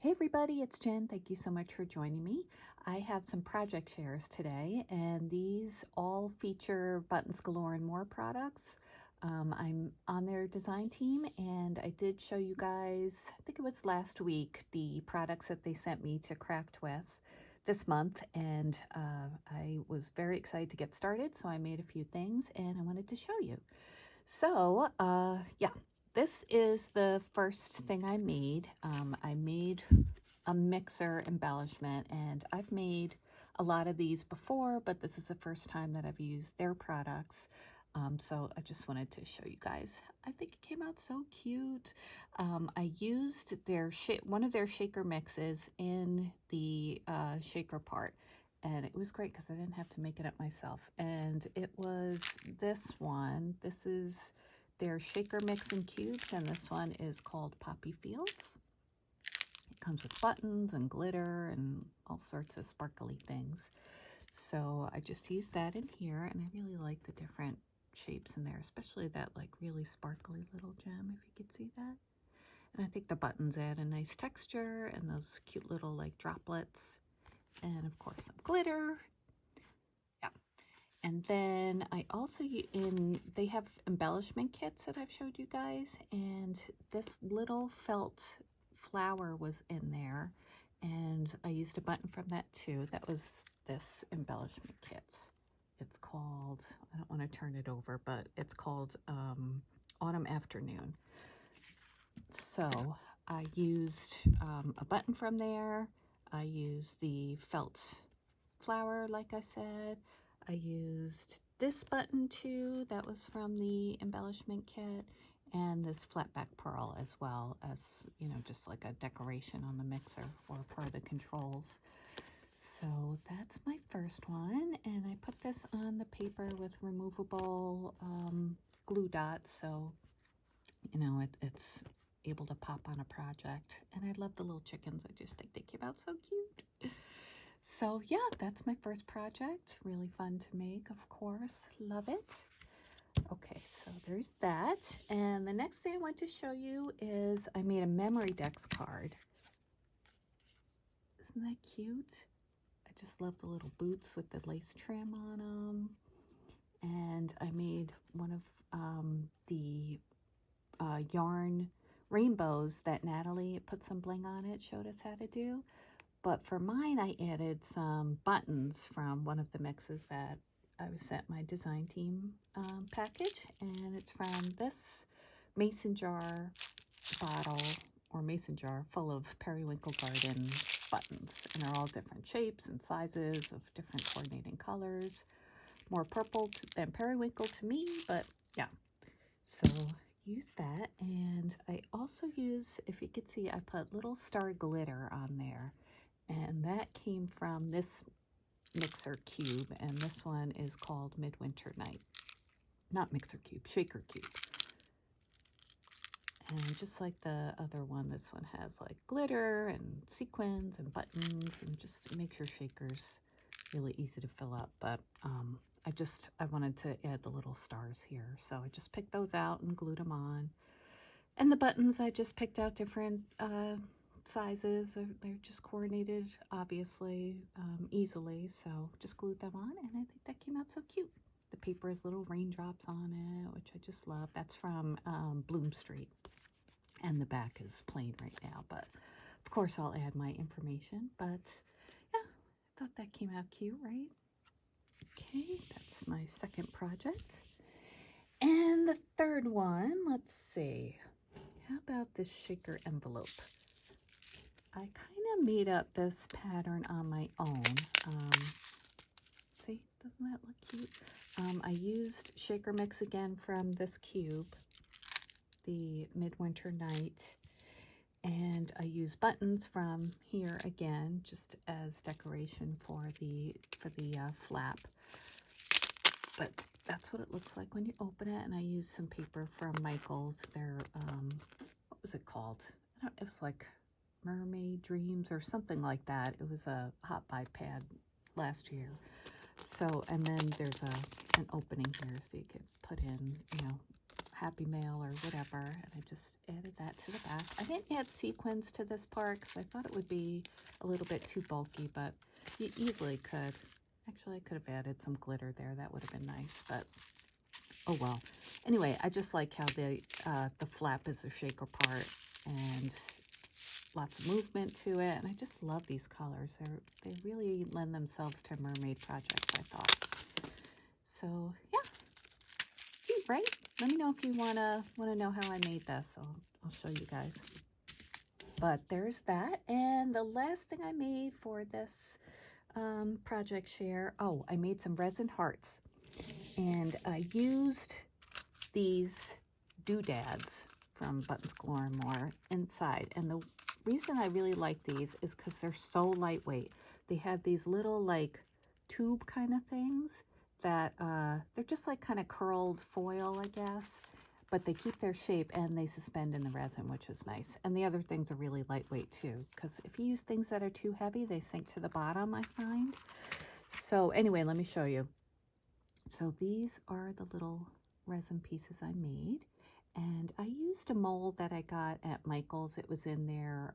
Hey everybody, it's Jen. Thank you so much for joining me. I have some project shares today, and these all feature Buttons Galore and More products. I'm on their design team, and I did show you guys, I think it was last week, the products that they sent me to craft with this month, and I was very excited to get started, so I made a few things, and I wanted to show you. So, yeah. This is the first thing I made. I made a mixer embellishment, and I've made a lot of these before, but this is the first time that I've used their products. So I just wanted to show you guys. I think it came out so cute. I used one of their shaker mixes in the shaker part, and it was great because I didn't have to make it up myself. And it was this one. This is their shaker mix in cubes, and this one is called Poppy Fields. It comes with buttons and glitter and all sorts of sparkly things. So I just used that in here, and I really like the different shapes in there, especially that like really sparkly little gem, if you could see that. And I think the buttons add a nice texture, and those cute little like droplets, and of course some glitter. Yeah. And then I also, they have embellishment kits that I've showed you guys, and this little felt flower was in there, and I used a button from that too. That was this embellishment kit. It's called, I don't want to turn it over, but it's called Autumn Afternoon. So I used a button from there. I used the felt flower, like I said. I used this button too, that was from the embellishment kit, and this flat back pearl as well, as you know, just like a decoration on the mixer or part of the controls. So that's my first one, and I put this on the paper with removable glue dots, so you know it's able to pop on a project. And I love the little chickens. I just think they came out so cute. So yeah, that's my first project. Really fun to make, of course. Love it. Okay, so there's that. And the next thing I want to show you is I made a memory decks card. Isn't that cute? I just love the little boots with the lace trim on them. And I made one of the yarn rainbows that Natalie put some bling on it, showed us how to do. But for mine, I added some buttons from one of the mixes that I was sent my design team package. And it's from this mason jar bottle, or mason jar, full of Periwinkle Garden buttons. And they're all different shapes and sizes of different coordinating colors. More purple than periwinkle to me, but yeah. So use that. And I also use, if you could see, I put little star glitter on there. And that came from this mixer cube, and this one is called Midwinter Night. Not mixer cube, shaker cube. And just like the other one, this one has like glitter and sequins and buttons, and just makes your shakers really easy to fill up. But I wanted to add the little stars here, so I just picked those out and glued them on. And the buttons, I just picked out different sizes. They're just coordinated, obviously, easily, so just glued them on, and I think that came out so cute. The paper has little raindrops on it, which I just love. That's from Bloom Street, and the back is plain right now, but of course I'll add my information. But yeah, I thought that came out cute, right? Okay, that's my second project. And the third one, let's see, how about this shaker envelope? I kind of made up this pattern on my own. See, doesn't that look cute? I used shaker mix again from this cube, the Midwinter Night, and I used buttons from here again, just as decoration for the flap. But that's what it looks like when you open it. And I used some paper from Michael's. Their what was it called? It was like Mermaid Dreams or something like that. It was a hot buy pad last year. So, and then there's an opening here so you could put in, you know, Happy Mail or whatever, and I just added that to the back. I didn't add sequins to this part because I thought it would be a little bit too bulky, but you easily could. Actually, I could have added some glitter there. That would have been nice, but oh well. Anyway, I just like how the flap is a shaker part and lots of movement to it, and I just love these colors. They really lend themselves to mermaid projects, I thought. So yeah, cute, right? Let me know if you wanna know how I made this. I'll show you guys. But there's that, and the last thing I made for this project share. Oh, I made some resin hearts, and I used these doodads from Buttons Galore and More inside, and the reason I really like these is because they're so lightweight. They have these little like tube kind of things that they're just like kind of curled foil, I guess, but they keep their shape and they suspend in the resin, which is nice. And the other things are really lightweight too, because if you use things that are too heavy, they sink to the bottom, I find. So anyway, let me show you. So these are the little resin pieces I made, and I used a mold that I got at Michael's. It was in their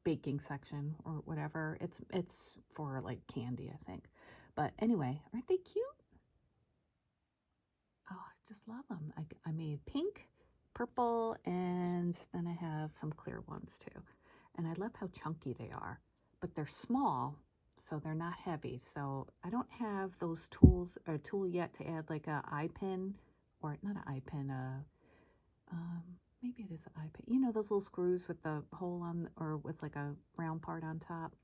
baking section or whatever. It's for like candy, I think. But anyway, aren't they cute? Oh, I just love them. I made pink, purple, and then I have some clear ones too. And I love how chunky they are, but they're small, so they're not heavy. So I don't have those tools or tool yet to add like a eye pin, or not an eye pin, maybe it is an eye pin. You know, those little screws with the hole on, or with like a round part on top.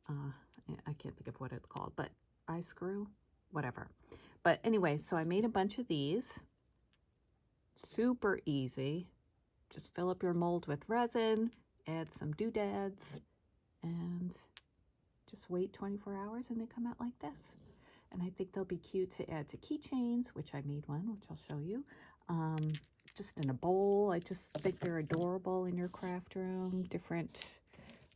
I can't think of what it's called, but eye screw, whatever. But anyway, so I made a bunch of these. Super easy. Just fill up your mold with resin, add some doodads, and just wait 24 hours and they come out like this. And I think they'll be cute to add to keychains, which I made one, which I'll show you. Just in a bowl. I just think they're adorable in your craft room. Different,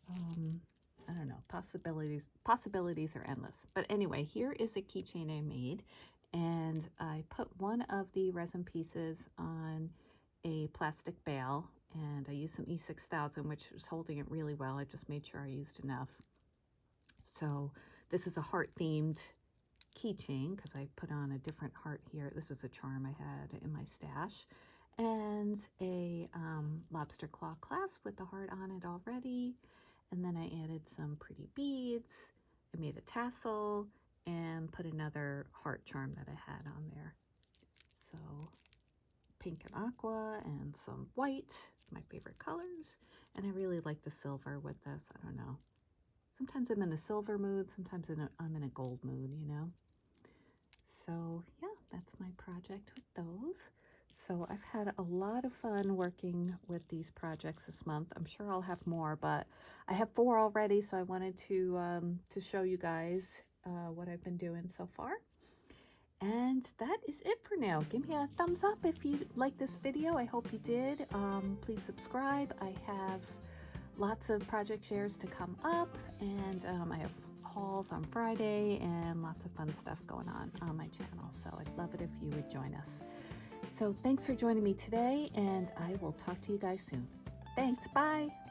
I don't know, possibilities are endless. But anyway, here is a keychain I made, and I put one of the resin pieces on a plastic bale, and I used some E6000, which was holding it really well. I just made sure I used enough. So this is a heart themed keychain because I put on a different heart here. This was a charm I had in my stash, and a lobster claw clasp with the heart on it already. And then I added some pretty beads. I made a tassel and put another heart charm that I had on there. So pink and aqua and some white, my favorite colors. And I really like the silver with this. I don't know. Sometimes I'm in a silver mood, sometimes I'm in a gold mood, you know. So yeah, that's my project with those. So I've had a lot of fun working with these projects this month. I'm sure I'll have more, but I have 4 already, so I wanted to show you guys what I've been doing so far. And that is it for now. Give me a thumbs up if you like this video. I hope you did. Please subscribe. I have lots of project shares to come up, and I have hauls on Friday and lots of fun stuff going on my channel. So I'd love it if you would join us. So thanks for joining me today, and I will talk to you guys soon. Thanks. Bye.